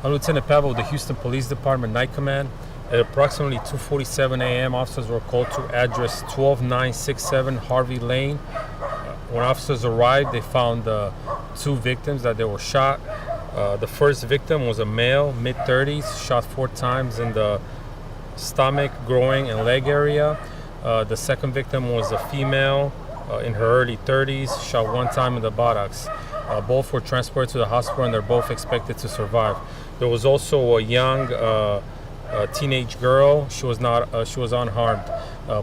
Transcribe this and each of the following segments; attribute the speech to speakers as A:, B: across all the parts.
A: I'm Lieutenant Pavel with the Houston Police Department Night Command. At approximately 2:47 a.m., officers were called to address 12967 Harvey Lane. When officers arrived, they found two victims that they were shot. The first victim was a male, mid-30s, shot 4 times in the stomach, groin, and leg area. The second victim was a female in her early 30s, shot 1 time in the buttocks. Both were transported to the hospital and they're both expected to survive. There was also a young teenage girl. She was unharmed.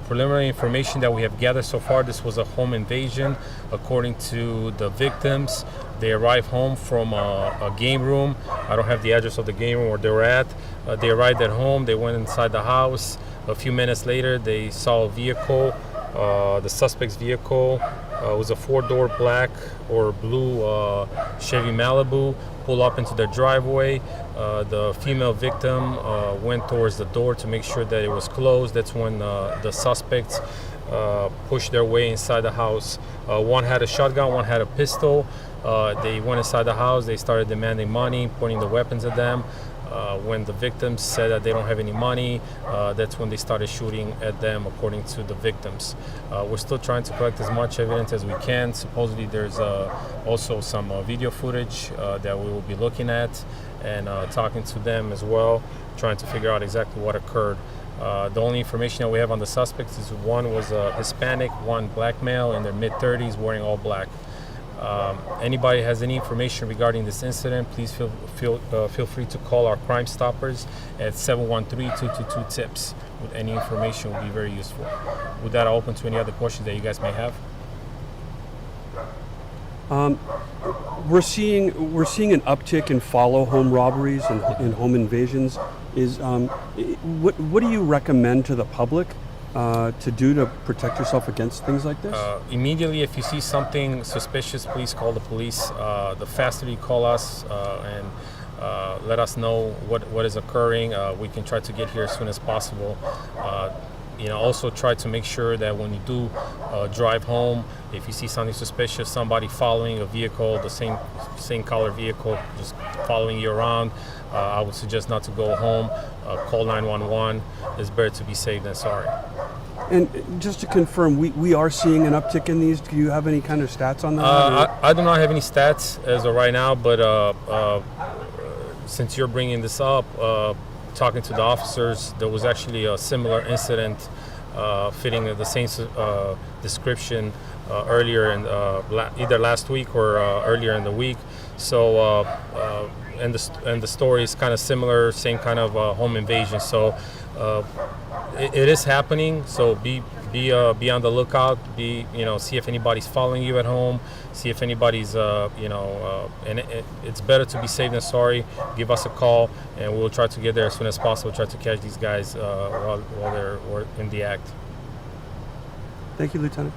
A: Preliminary information that we have gathered so far, this was a home invasion. According to the victims, they arrived home from a game room. I don't have the address of the game room where they were at. They arrived at home, they went inside the house. A few minutes later, they saw a vehicle. The suspect's vehicle was a 4-door black or blue Chevy Malibu, pull up into their driveway. The female victim went towards the door to make sure that it was closed. That's when the suspects pushed their way inside the house. One had a shotgun, one had a pistol. They went inside the house, they started demanding money, pointing the weapons at them. When the victims said that they don't have any money, that's when they started shooting at them, according to the victims. We're still trying to collect as much evidence as we can. Supposedly there's also some video footage that we will be looking at and talking to them as well, trying to figure out exactly what occurred. The only information that we have on the suspects is one was a Hispanic, one black male in their mid-30s wearing all black. Anybody has any information regarding this incident, please feel free to call our Crime Stoppers at 713-222-TIPS. With any information will be very useful. With that, I'll open to any other questions that you guys may have.
B: We're seeing an uptick in follow home robberies and in home invasions. What do you recommend to the public to do to protect yourself against things like this?
A: Immediately, if you see something suspicious, please call the police. The faster you call us and let us know what is occurring, we can try to get here as soon as possible. Also try to make sure that when you do drive home, if you see something suspicious, somebody following a vehicle, the same color vehicle, just following you around, I would suggest not to go home. Call 911. It's better to be safe than sorry.
B: And just to confirm, we are seeing an uptick in these. Do you have any kind of stats on that?
A: I do not have any stats as of right now, but since you're bringing this up, talking to the officers, there was actually a similar incident fitting the same description earlier in either last week or earlier in the week. So and the story is kind of similar, same kind of home invasion. So it is happening. So be on the lookout. See if anybody's following you at home. See if anybody's and it's better to be safe than sorry. Give us a call, and we'll try to get there as soon as possible. Try to catch these guys while they're in the act.
B: Thank you, Lieutenant.